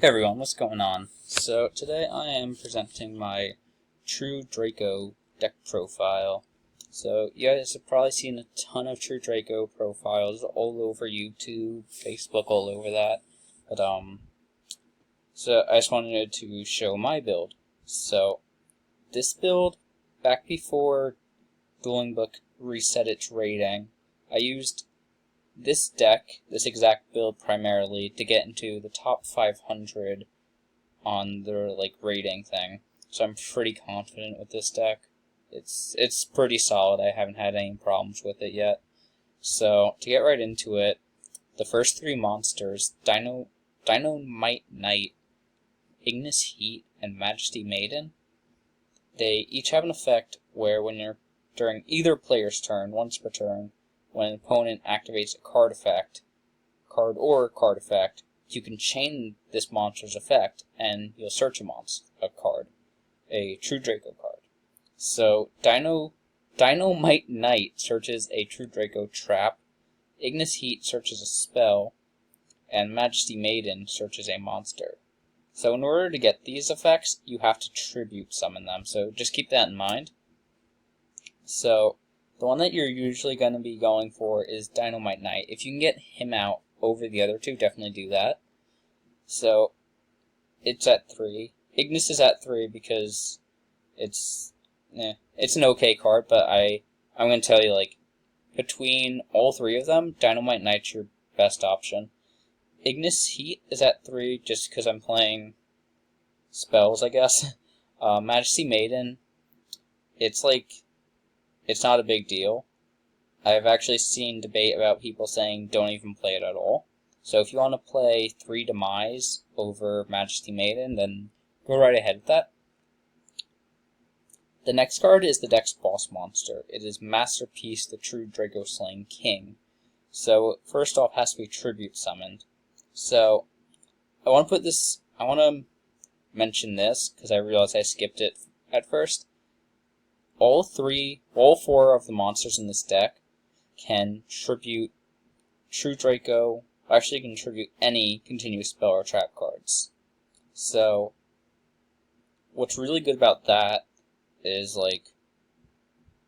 Hey everyone, what's going on? So today I am presenting my True Draco deck profile. So you guys have probably seen a ton of True Draco profiles all over YouTube, Facebook, all over that. But so I just wanted to show my build. So this build, back before Dueling Book reset its rating, I used this deck, this exact build primarily, to get into the top 500 on their rating thing. So I'm pretty confident with this deck. It's pretty solid. I haven't had any problems with it yet. So to get right into it, the first three monsters, Dynamite Knight, Ignis Heat, and Majesty Maiden, they each have an effect where when you're during either player's turn, once per turn, when an opponent activates a card effect, you can chain this monster's effect, and you'll search a card, a True Draco card. So Dynamite Knight searches a True Draco trap, Ignis Heat searches a spell, and Majesty Maiden searches a monster. So in order to get these effects, you have to tribute summon them, so just keep that in mind. So the one that you're usually going to be going for is Dynamite Knight. If you can get him out over the other two, definitely do that. So it's at 3. Ignis is at 3 because it's an okay card, but I'm going to tell you, between all three of them, Dynamite Knight's your best option. Ignis Heat is at 3 just because I'm playing spells, I guess. Majesty Maiden, it's not a big deal. I've actually seen debate about people saying don't even play it at all. So if you want to play 3 Demise over Majesty Maiden, then go right ahead with that. The next card is the deck's boss monster. It is Masterpiece, the True Draco Slaying King. So first off, it has to be tribute summoned. So I want to mention this because I realized I skipped it at first. All 4 of the monsters in this deck can tribute True Draco. Actually, you can tribute any continuous spell or trap cards. So what's really good about that is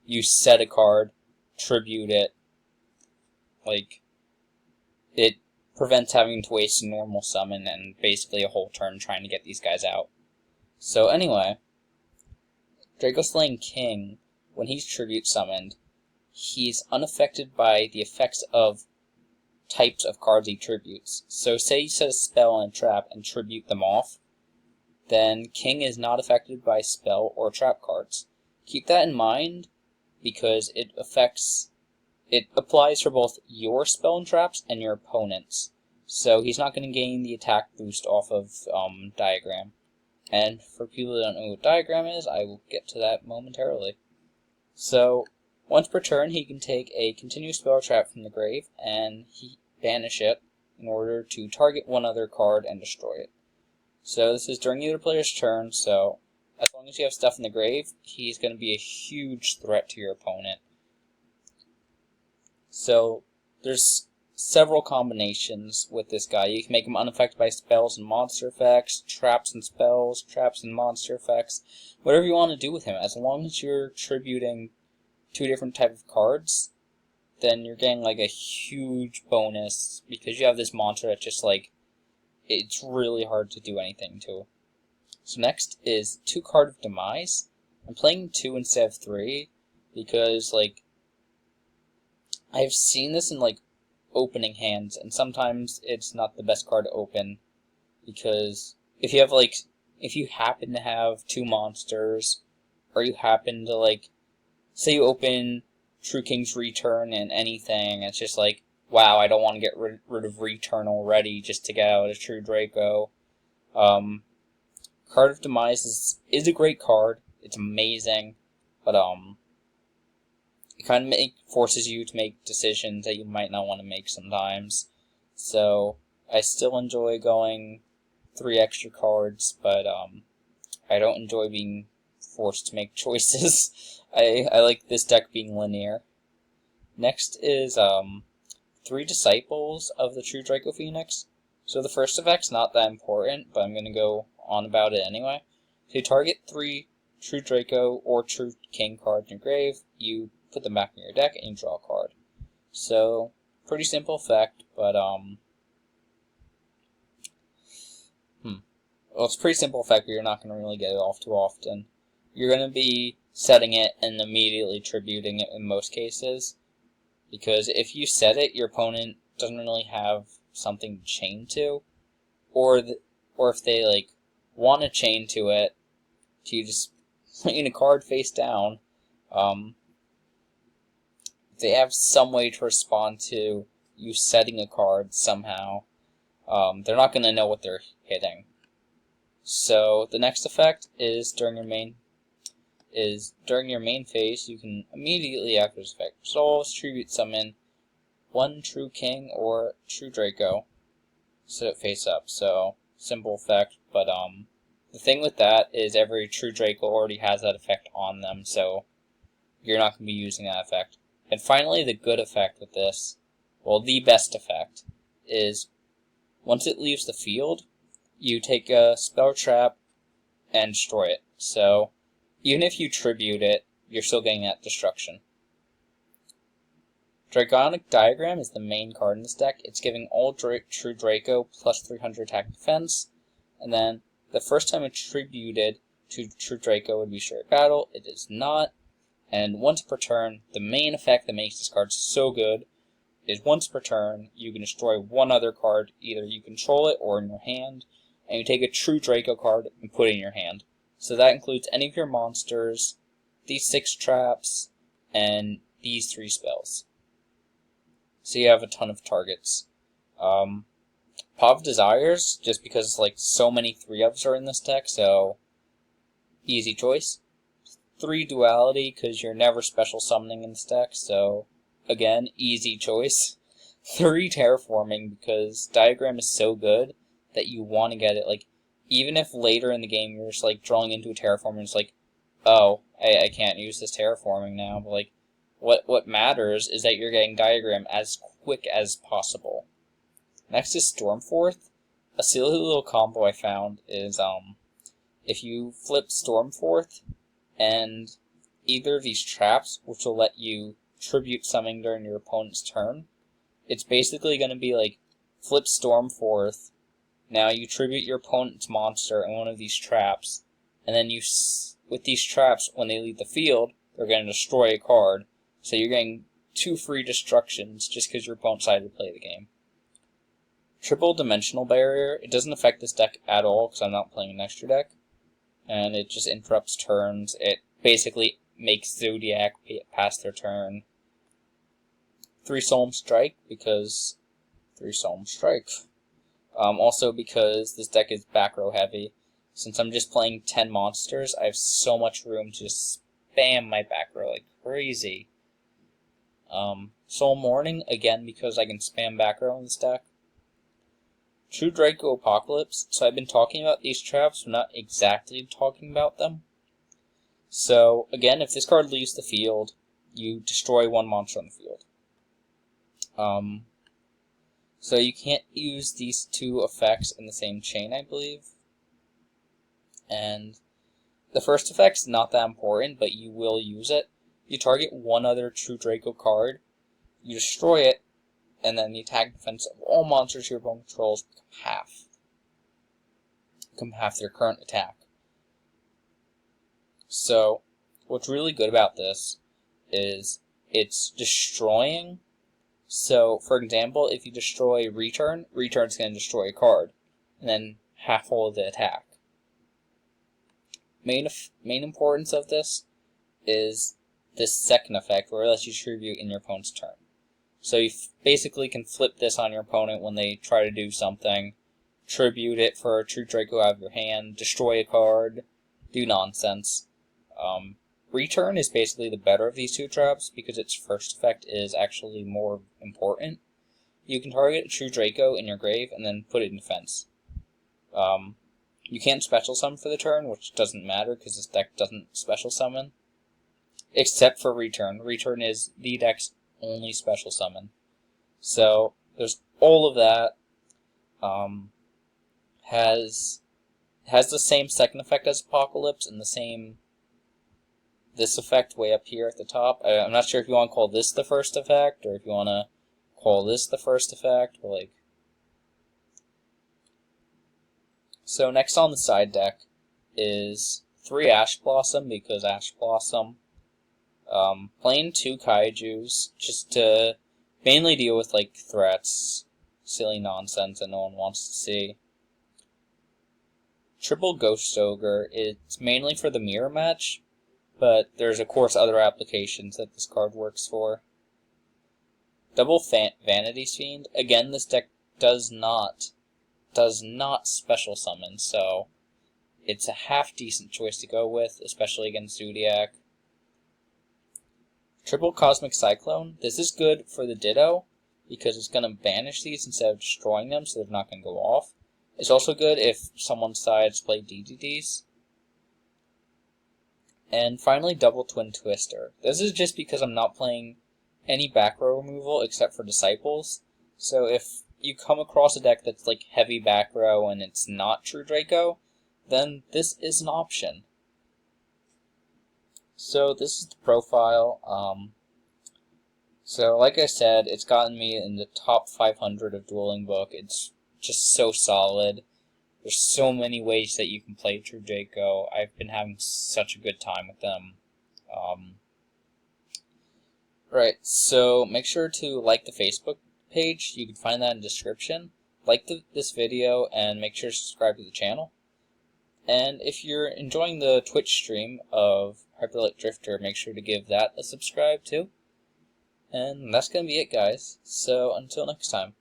you set a card, tribute it. It prevents having to waste a normal summon and basically a whole turn trying to get these guys out. So anyway, Draco Slaying King, when he's tribute summoned, he's unaffected by the effects of types of cards he tributes. So say you set a spell and a trap and tribute them off, then King is not affected by spell or trap cards. Keep that in mind because it applies for both your spell and traps and your opponent's. So he's not going to gain the attack boost off of Diagram. And for people who don't know what Diagram is, I will get to that momentarily. So once per turn, he can take a continuous spell or trap from the grave, and he banish it in order to target one other card and destroy it. So this is during either player's turn, so as long as you have stuff in the grave, he's going to be a huge threat to your opponent. So there's several combinations with this guy. You can make him unaffected by spells and monster effects, traps and spells, traps and monster effects, whatever you want to do with him. As long as you're tributing 2 different types of cards, then you're getting a huge bonus because you have this monster that's just it's really hard to do anything to. So next is 2 Card of Demise. I'm playing 2 instead of 3 because I've seen this in opening hands, and sometimes it's not the best card to open because if you happen to have 2 monsters, or you happen to say you open True King's Return and anything, it's just wow, I don't want to get rid of Return already just to get out a True Draco. Card of Demise is a great card. It's amazing, but it kind of forces you to make decisions that you might not want to make sometimes. So I still enjoy going 3 extra cards, but I don't enjoy being forced to make choices. I like this deck being linear. Next is 3 Disciples of the True Draco Phoenix. So the first effect's not that important, but I'm going to go on about it anyway. So you target 3 True Draco or True King cards in your grave, you put them back in your deck, and you draw a card. So, pretty simple effect, but, well, it's a pretty simple effect, but you're not going to really get it off too often. You're going to be setting it and immediately tributing it in most cases, because if you set it, your opponent doesn't really have something to chain to, or if they, like, want to chain to it, to just playing a card face down, if they have some way to respond to you setting a card somehow, they're not going to know what they're hitting. So the next effect is during your main phase, you can immediately after this effect resolve, tribute summon 1 True King or True Draco, set it face up. So simple effect, but the thing with that is every True Draco already has that effect on them, so you're not going to be using that effect. And finally, the good effect with this, well, the best effect, is once it leaves the field, you take a spell trap and destroy it. So even if you tribute it, you're still getting that destruction. Draconic Diagram is the main card in this deck. It's giving all True Draco plus 300 attack and defense, and then the first time it's tributed to True Draco would be Shared Battle. It is not. And once per turn, the main effect that makes this card so good is once per turn, you can destroy one other card, either you control it or in your hand, and you take a True Draco card and put it in your hand. So that includes any of your monsters, these 6 traps, and these 3 spells. So you have a ton of targets. Paw of Desires, just because like so many 3-ofs are in this deck, so easy choice. 3 Duality, because you're never special summoning in this deck, so again, easy choice. 3 Terraforming, because Diagram is so good that you want to get it, like, even if later in the game you're just like drawing into a Terraformer and it's like, oh, I can't use this Terraforming now, but like, what matters is that you're getting Diagram as quick as possible. Next is Stormforth. A silly little combo I found is, if you flip Stormforth and either of these traps, which will let you tribute something during your opponent's turn, it's basically going to be like, flip Stormforth, now you tribute your opponent's monster in one of these traps, and then you, with these traps, when they leave the field, they're going to destroy a card, so you're getting 2 free destructions just because your opponent decided to play the game. Triple Dimensional Barrier, it doesn't affect this deck at all because I'm not playing an extra deck, and it just interrupts turns. It basically makes Zodiac pass their turn. 3 Solemn Strike, because 3 Solemn Strike. Also because this deck is back row heavy. Since I'm just playing 10 monsters, I have so much room to just spam my back row like crazy. Soul Mourning, again because I can spam back row in this deck. True Draco Apocalypse, so I've been talking about these traps, but not exactly talking about them. So, again, if this card leaves the field, you destroy 1 monster on the field. So you can't use these 2 effects in the same chain, I believe. And the first effect's not that important, but you will use it. You target 1 other True Draco card, you destroy it, and then the attack defense of all monsters your opponent controls become half. Become half their current attack. So, what's really good about this is it's destroying. So, for example, if you destroy Return's going to destroy a card, and then half all of the attack. Main importance of this is this second effect, where it lets you tribute in your opponent's turn. So you basically can flip this on your opponent when they try to do something, tribute it for a True Draco out of your hand, destroy a card, do nonsense. Return is basically the better of these 2 traps because its first effect is actually more important. You can target a True Draco in your grave and then put it in defense. You can't special summon for the turn, which doesn't matter because this deck doesn't special summon. Except for Return. Return is the deck's only special summon. So, there's all of that. has the same second effect as Apocalypse and the same this effect way up here at the top. I'm not sure if you want to call this the first effect or if you want to call this the first effect, or like. So next on the side deck is 3 Ash Blossom, because Ash Blossom. Playing 2 Kaijus just to mainly deal with like threats, silly nonsense that no one wants to see. Triple Ghost Ogre, it's mainly for the mirror match, but there's of course other applications that this card works for. Double Vanity Fiend, again this deck does not special summon, so it's a half decent choice to go with, especially against Zodiac. Triple Cosmic Cyclone, this is good for the Ditto, because it's going to banish these instead of destroying them, so they're not going to go off. It's also good if someone decides to play DDDs. And finally, Double Twin Twister. This is just because I'm not playing any back row removal except for Disciples. So if you come across a deck that's like heavy back row and it's not True Draco, then this is an option. So this is the profile. So like I said, it's gotten me in the top 500 of Dueling Book. It's just so solid. There's so many ways that you can play True Draco. I've been having such a good time with them. Right, so make sure to like the Facebook page. You can find that in the description. Like this video and make sure to subscribe to the channel. And if you're enjoying the Twitch stream of Hyperlight Drifter, make sure to give that a subscribe too. And that's going to be it, guys. So until next time.